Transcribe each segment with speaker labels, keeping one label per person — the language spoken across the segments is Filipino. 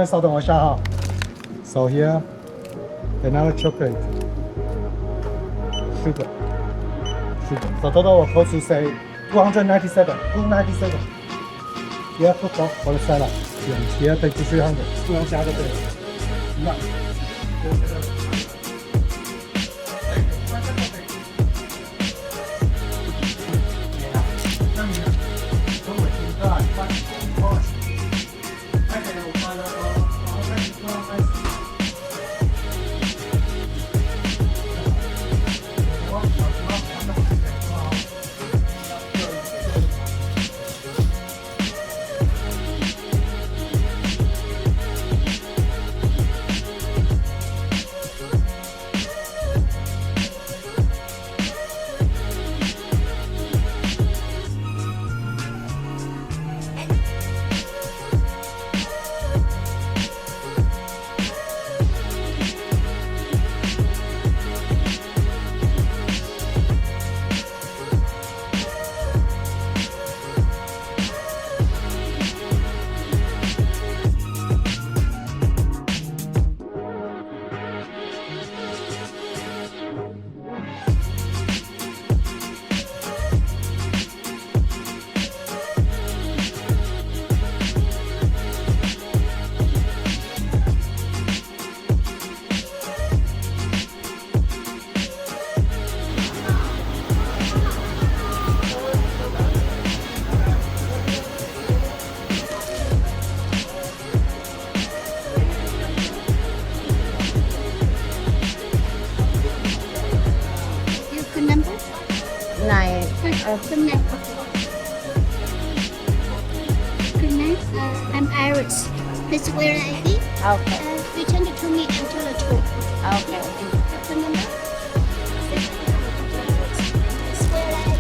Speaker 1: 们稍等我一下哈。So here, another chocolate. Sugar. So total will cost you say 297. 297. Yeah, put off for the salad. Yeah, take 300. 不用加就对了。那。
Speaker 2: Good night. Good night. I'm Iris. Please wear ID.
Speaker 3: Okay.
Speaker 2: Return to me until the 12.
Speaker 3: Okay.
Speaker 2: Good number. Please wear ID.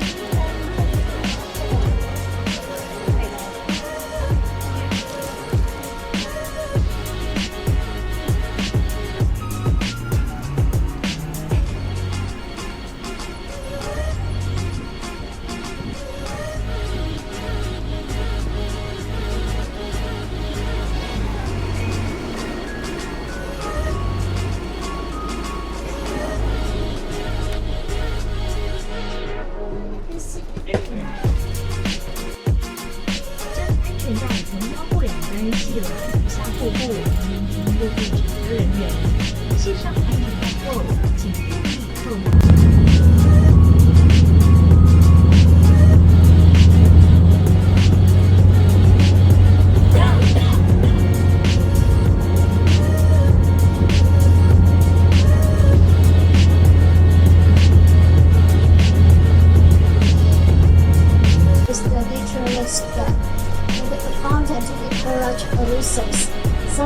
Speaker 2: Is the literal step. The fountain to encourage resource. So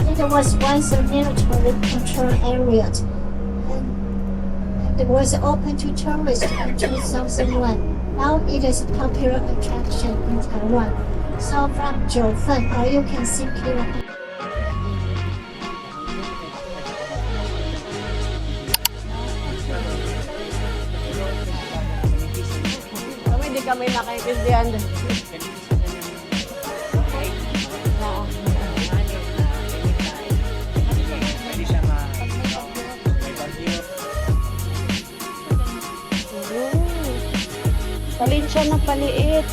Speaker 2: it was once a military control area and it was open to tourists in 2001. Now it is a popular attraction in Taiwan. So from Jiufen, or you can simply
Speaker 3: Hindi kami nakaintindihan. Palin siya na paliit.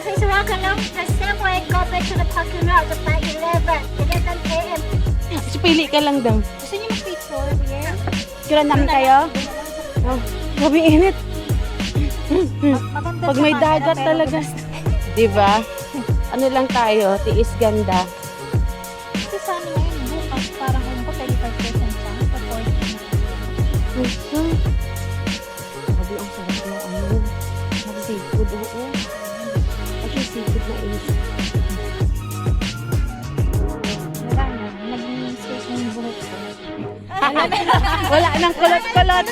Speaker 2: Please walk along the same way. Go back to the parking lot by 11 a.m.
Speaker 3: Pili ka lang daw.
Speaker 2: Gusto niyo mag-picture here?
Speaker 3: Kira namin kayo? Oh, grabe init. Pag may dagat talaga. Diba? Ano lang tayo, tiis ganda.
Speaker 2: Kasi sana ngayon bukas parang kung po 35% siya.
Speaker 3: Grabe ang sarap ng ano. Seafood, oo. Actually, seafood na is.
Speaker 2: Wala na. Naging space ng buhok ko.
Speaker 3: Wala nang kulot-kulot.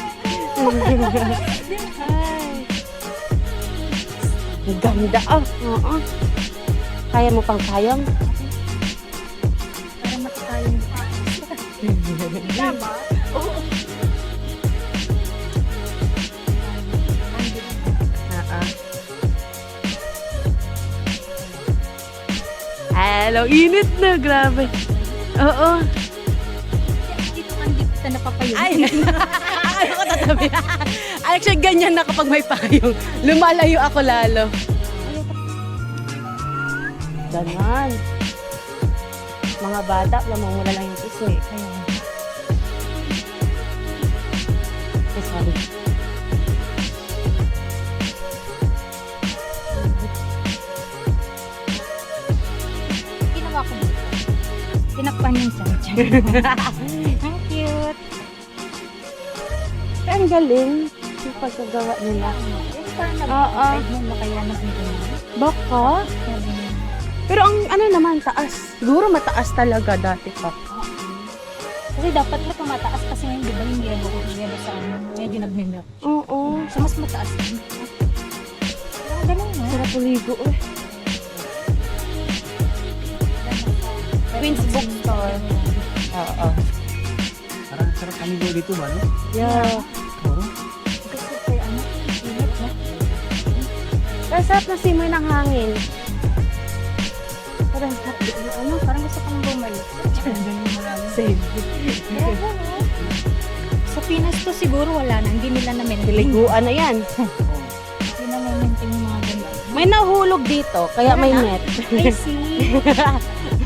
Speaker 3: Ang ganda ah. Oo. Kaya mo pang payong?
Speaker 2: Para matakayin pa. Tama? Oo.
Speaker 3: lalo. Init na, grabe. Oo.
Speaker 2: Dito man di kita napapayong.
Speaker 3: Ay, akala ko tatabi. Actually, ganyan na kapag may payong. Lumalayo ako lalo. Ganon. Mga bata, lamamula lang yung piso eh. Ay, sorry.
Speaker 2: Ginawa ko dito. Tinakpan yung charger. Ang cute.
Speaker 3: Ang galing yung pagkagawa nila.
Speaker 2: Yung parang
Speaker 3: Oo.
Speaker 2: nag-side mo kaya nag-ganyan.
Speaker 3: Baka? Pero ang ano naman, taas. Siguro mataas talaga dati pa.
Speaker 2: Kasi dapat na tumataas kasi ngayon, di ba yung yelo sa ano, medyo nag-milk.
Speaker 3: Oo.
Speaker 2: So, mas mataas yun. Ang galing, no?
Speaker 3: Sarap uligo eh. Queen's Bookstore. Oo.
Speaker 1: Parang sarap kami dito ba, no?
Speaker 3: Yeah.
Speaker 1: Oo.
Speaker 2: Kasi kaya ano, init, no?
Speaker 3: Pero sarap na simoy ng hangin. Parang happy. Ano?
Speaker 2: Parang gusto kong bumalik.
Speaker 3: Same.
Speaker 2: Grabe, no? Sa Pinas to siguro wala na, hindi nila na-maintain.
Speaker 3: Liguan na yan.
Speaker 2: Hindi na maintain yung mga ganito.
Speaker 3: May nahulog dito, kaya may net.
Speaker 2: I see.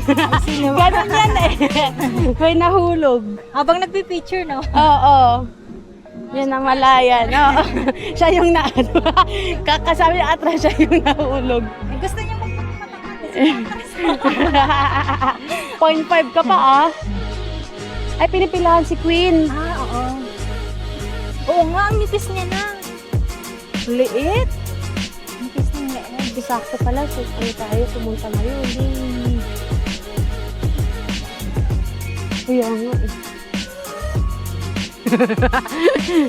Speaker 2: I see naman.
Speaker 3: Ganun yan eh. May nahulog.
Speaker 2: Habang nagpipicture, no?
Speaker 3: Oo. Yan ang malaya, no? Siya yung naano. Kakasabi ng atras, siya yung nahulog.
Speaker 2: Eh, gusto niya magpapatakas.
Speaker 3: 0.5 ka pa ah. Ay, pinipilahan si Queen.
Speaker 2: Ah, oo. Oo nga, ang nipis niya na.
Speaker 3: Liit.
Speaker 2: Nipis niya na.
Speaker 3: Bisakto pala. So, ano tayo, pumunta ngayon. Kaya nga eh.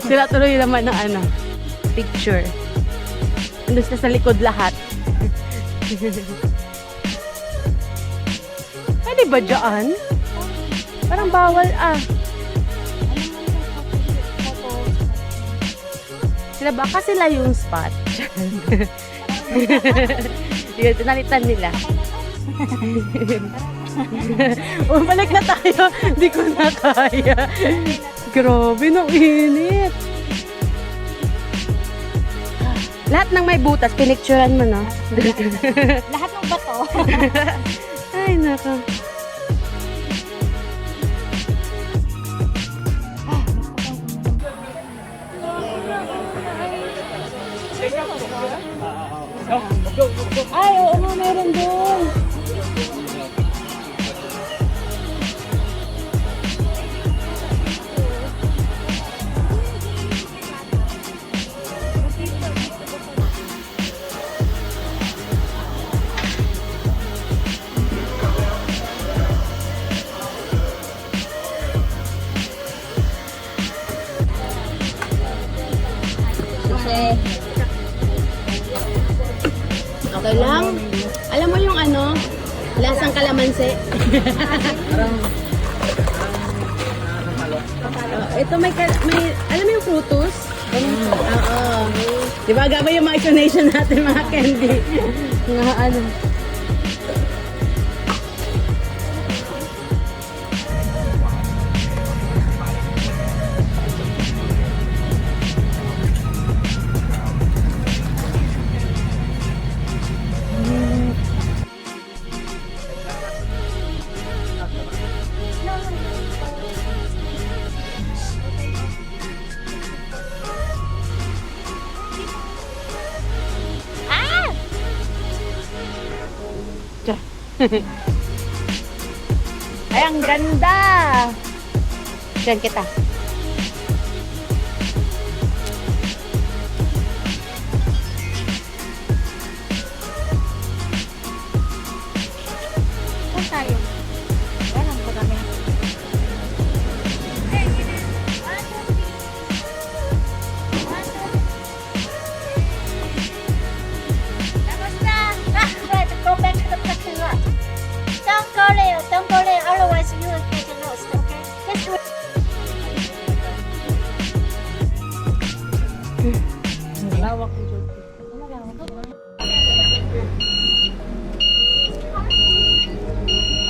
Speaker 3: Sila tuloy naman ng ano, picture. Andun sila sa likod lahat. Pwede ba dyan? Parang bawal ah. Sila baka sila yung spot. Yun, tinalitan nila. Balik na tayo. Hindi ko na kaya. Grabe, nang init. Lahat ng may butas, pinicturean mo, no?
Speaker 2: Lahat ng bato.
Speaker 3: Ay, naka. Ay, oo nga, meron doon. Okay lang. Alam mo yung ano, lasang kalamansi. Ito may alam mo yung frutos? Oo. Di ba gaba yung mga explanation natin mga candy? Mga ano. Ay, ang ganda! Diyan kita.
Speaker 2: Saan tayo? Yan ang marami. Go back to the parking lot. Don't go there, otherwise you will get lost, okay? Just wait.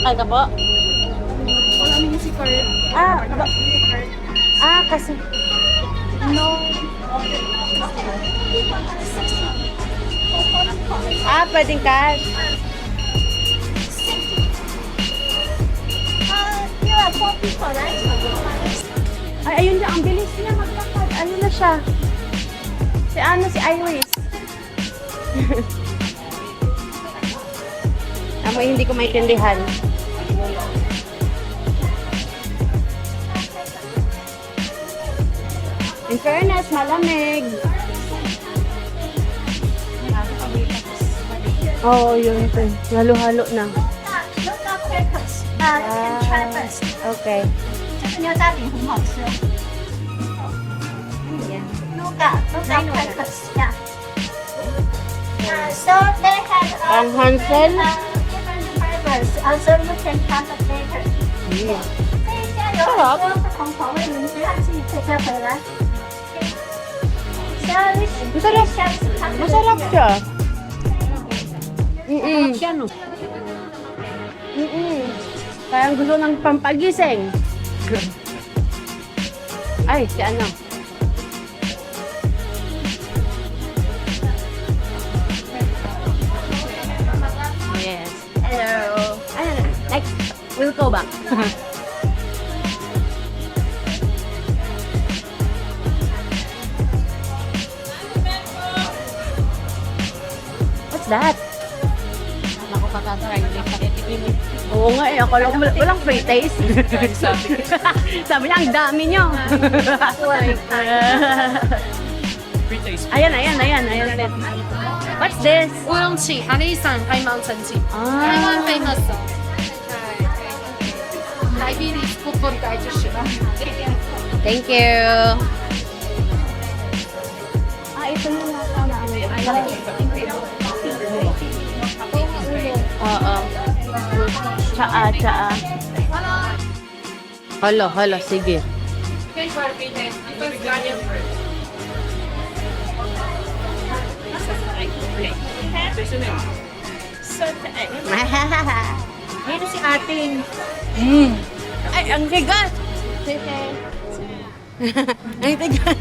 Speaker 3: Bakal ka po?
Speaker 4: Wala naman si Kurt.
Speaker 3: Kasi...
Speaker 4: No.
Speaker 3: Pwedeng cash.
Speaker 2: You are 4 people, right?
Speaker 3: Ay, ayun na. Ang bilis niya maglakad. Ano na siya? Si Iris. Amoy hindi ko maintindihan. In fairness, malamig. Oo, yun. Halo-halo na.
Speaker 2: Look up crackers. You can try first.
Speaker 3: Okay.
Speaker 2: 这个牛大饼很好吃。Nougat crackers. Yeah. So they had
Speaker 3: Ang Hansel?
Speaker 2: different flavors. Also you can try the flavor. 这一家有很多不同口味，你们只要自己配合回来。
Speaker 3: Masarap. Masarap siya.
Speaker 4: Siya, no?
Speaker 3: Parang gusto ng pampagising. Ay, si ano? Yes. Hello. Ayun, next, we'll go back. What's that?
Speaker 4: Ako patatry.
Speaker 3: Oo nga eh, ako lang, walang free taste. Sabi niya, ang dami niyo. Ayan. What's this?
Speaker 4: 乌龙气，哈利山开芒橙气，台
Speaker 3: Ah,
Speaker 4: 湾 famous 哦。Diabetes 不分开就是了。
Speaker 3: thank you. Ito yung Oo. Tsaa. Hala, sige.
Speaker 4: Dito si ating.
Speaker 3: Ay, ang tigas! Ang tigas!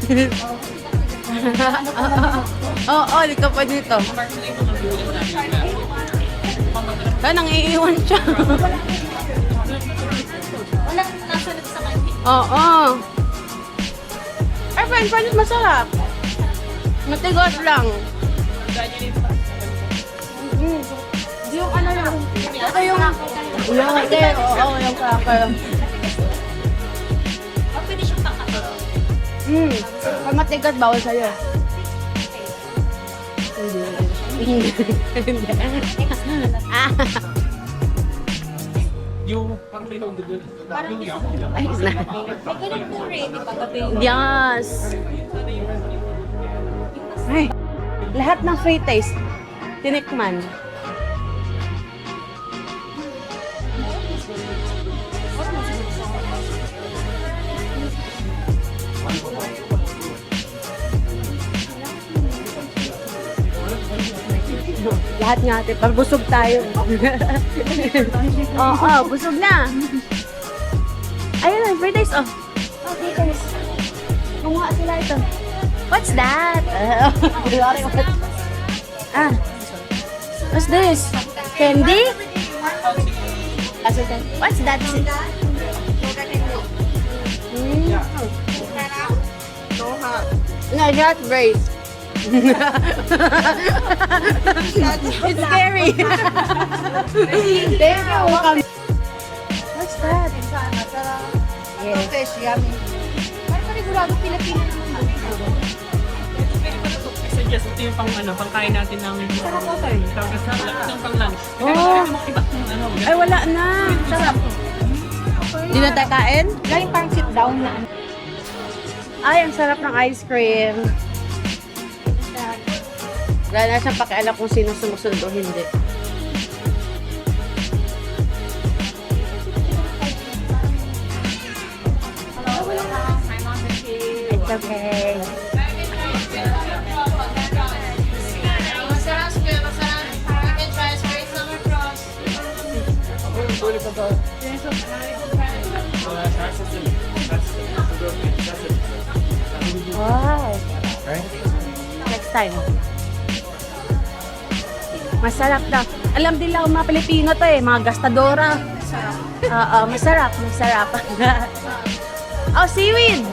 Speaker 3: Oo, lika pa dito. Nang iiwan siya.
Speaker 4: Walang nasunod sa kanya.
Speaker 3: Oo. Ay, french masarap. Matigas lang. Yung ano lang. Ito yung... Yung ate, oo, yung cracker.
Speaker 4: Pwede siyang pakato.
Speaker 3: Pag matigas, bawal sa'yo. Hindi.
Speaker 5: Yung parang may nandun doon.
Speaker 3: Ay, na.
Speaker 4: May ganun po rin, di ba? Gabi.
Speaker 3: Yes. Ay, lahat ng free taste, tinikman. Lahat nga ate, pag busog tayo. Oo, busog na. Ayun, free taste, oh.
Speaker 2: Okay, guys.
Speaker 3: Kumuha sila ito. What's that? What's this? Candy? What's that? No, not brace. It's scary. Thank you. What's that? Yes.
Speaker 4: Fish, yummy. Parang panigurado Pilipino naman.
Speaker 5: Suggest ito yung pangkain natin ng ng pang-lunch.
Speaker 3: Oh.
Speaker 5: Iba ano.
Speaker 3: Ay, wala na. Sarap. Hindi na tayo kain?
Speaker 4: Galing parang sit down na.
Speaker 3: Ay, ang sarap ng ice cream. Wala na siyang pakialam kung sino sumusunod o hindi. It's okay. Wow. Next time. Masarap daw. Alam din lang mga Pilipino to eh, mga gastadora. Oo, masarap, masarap. Oh, seaweed!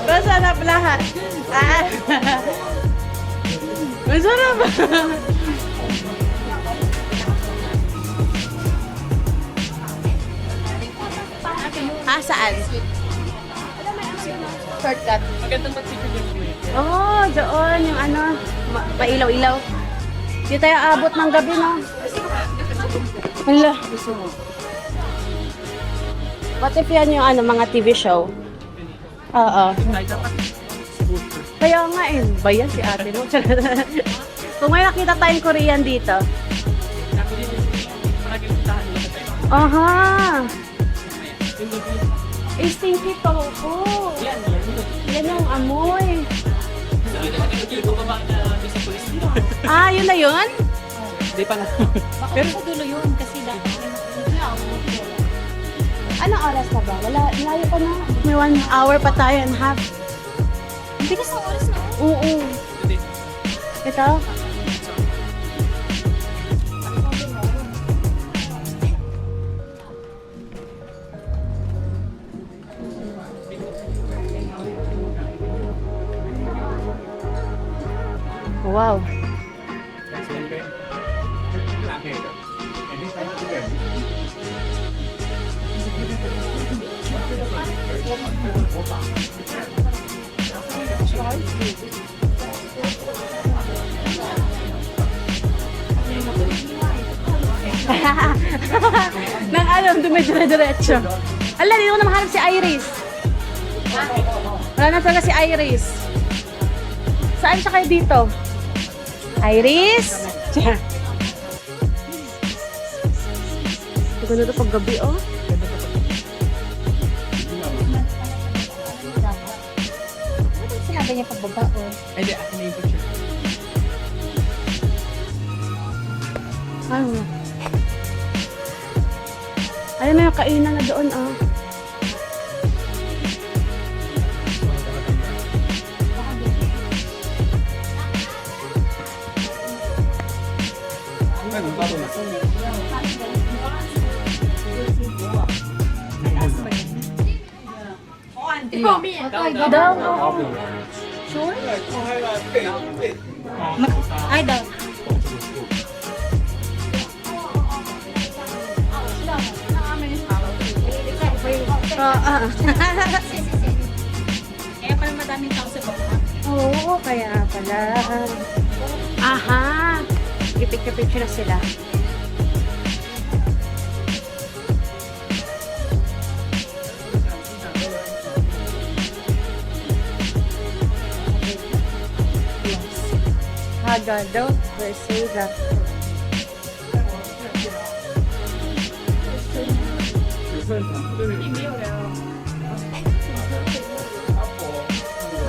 Speaker 3: Masarap lahat. Ah. Masarap. Saan? Shortcut.
Speaker 5: Magandang mag-picture dyan po eh.
Speaker 3: Oh, doon yung ano, mailaw-ilaw. Di tayo abot ng gabi, no? Hala. What if yan yung ano, mga TV show? Oo.
Speaker 5: Ay, dapat
Speaker 3: Kaya nga eh, bayan si ate mo. Kung may nakita tayong Korean dito.
Speaker 5: namin din yung parang yung puntahan nila tayo.
Speaker 3: Aha!
Speaker 5: Yung gabi.
Speaker 3: Stinky tofu.
Speaker 5: Yan.
Speaker 3: Yan yung amoy.
Speaker 5: Yung bumaba na sa police dito.
Speaker 3: Ah, yun na yun?
Speaker 5: Hindi pa na.
Speaker 4: Pero sa dulo yun kasi dapat
Speaker 3: Anong oras na ba? Wala, layo pa na. May 1 hour pa tayo and half.
Speaker 4: bilis ng oras na.
Speaker 3: Oo.
Speaker 5: Hindi.
Speaker 3: Ito? Wow. Nang alam, dumidire-diretso. Ala, dito ko na mahanap si Iris. Wala na talaga si Iris. Saan siya kayo dito? Iris? Maganda ito pag gabi, oh.
Speaker 4: Ano sinabi niya pagbaba o?
Speaker 5: Ay, di. Ako na yung picture.
Speaker 3: Ano? Ayun na yung kainan na doon, oh. Daw, oo. Sure?
Speaker 4: Ay, daw. Kaya pala madaming tao sa baba.
Speaker 3: Oo, kaya pala. Aha! Ipicture-picture na sila. Hagado, Reseda.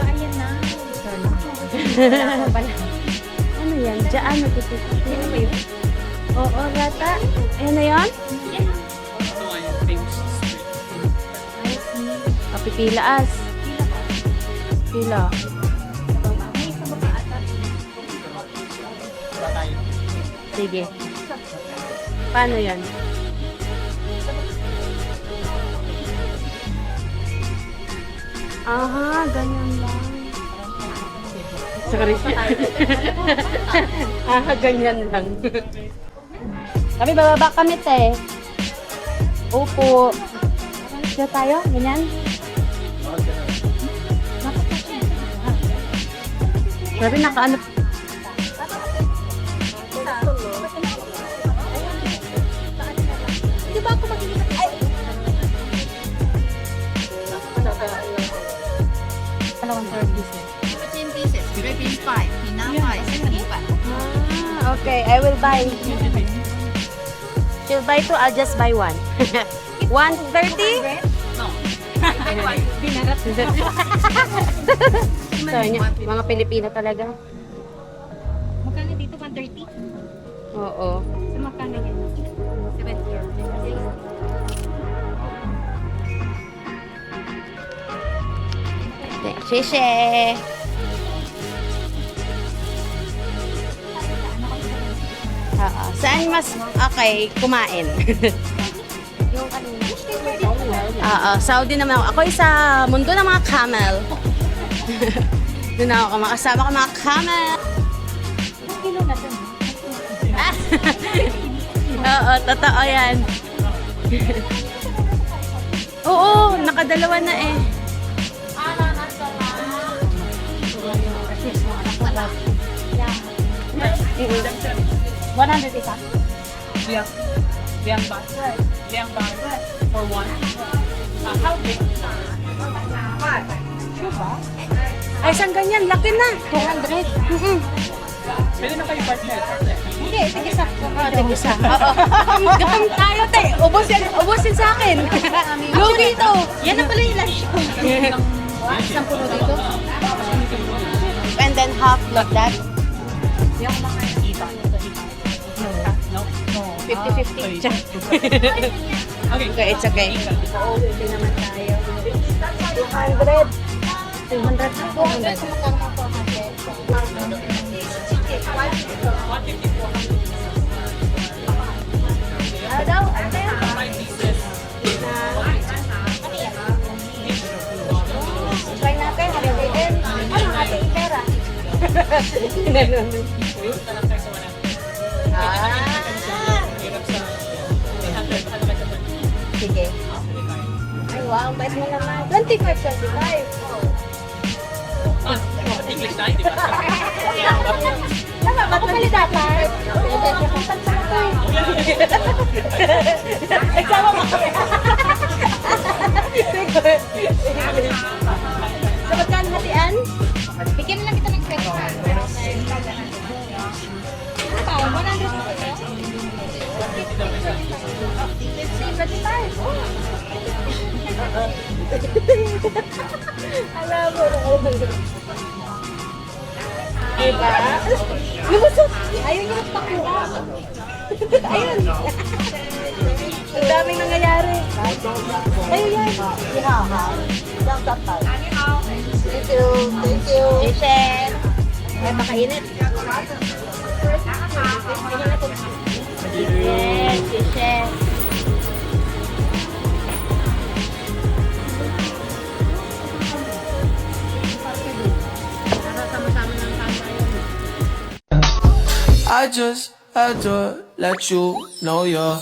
Speaker 4: Ayan na.
Speaker 3: Ano yan? Diyan, nagpipicture. Oo, rata. Ayan na yan?
Speaker 5: Ito nga yung famous street.
Speaker 3: Papipilaas. Pila.
Speaker 5: Wala tayo.
Speaker 3: Sige. Paano yan? Aha, ganyan lang. Sorry. Ganyan lang. Kami bababa kami, te. Opo. Diyan tayo? Ganyan? Sabi nakaano.
Speaker 4: Di ba ako makikita? Ay!
Speaker 3: Dalawang service.
Speaker 4: 15 pieces. Philippines 5. Hinamay. Sinipan.
Speaker 3: Ah, okay. I will buy. She'll buy two, I'll just buy one. 130?
Speaker 4: No. Binarap.
Speaker 3: So, mga Pilipino talaga.
Speaker 4: 130.
Speaker 3: Oo.
Speaker 4: So, magkano yan? 70.
Speaker 3: Shishe! Oo. Saan mas okay kumain?
Speaker 4: Yung kanina.
Speaker 3: Oo. Saudi naman ako. Ako sa mundo ng mga camel. Doon ako makasama ko mga camel.
Speaker 4: Ilang kilo na ito?
Speaker 3: Oo, totoo yan. Oo, nakadalawa na eh.
Speaker 4: $100 isa.
Speaker 5: Liang baht. Liang baht for one. How big?
Speaker 3: Ay, saan ganyan? Laki na.
Speaker 4: 200.
Speaker 5: Pwede na kayo partner.
Speaker 4: Hindi, tig-isa.
Speaker 3: Tig-isa. Oo. Gawin tayo, te. Ubusin sa akin. Lugi ito.
Speaker 4: Yan na pala yung lunch ko. Isang puno dito.
Speaker 3: And then half like that.
Speaker 5: Yung mga iba. No? No.
Speaker 3: 50-50.
Speaker 5: Okay.
Speaker 3: Okay, it's okay.
Speaker 4: Okay naman tayo. 200. Ano daw? Ano yan? Try natin. Halitin. Ano ang ating pera? Sige. Ay, wow. Ang bait mo naman. 25.
Speaker 5: English tayo, di ba?
Speaker 4: Tama ba? Pumali dapat.
Speaker 3: Nagsama mo kami. So, magkano hatian?
Speaker 4: Bigyan na lang kita ng pera. Ano ba? 100 mo ito? 25.
Speaker 3: Alam mo. Diba? Lumusot.
Speaker 4: Ayaw niya magpakuha.
Speaker 3: Ayun. Ang daming nangyayari. Ayun yan.
Speaker 4: Thank you. Thank you.
Speaker 3: Michelle. Ay, makainit. Yes, Michelle.
Speaker 6: I just had to let you know you're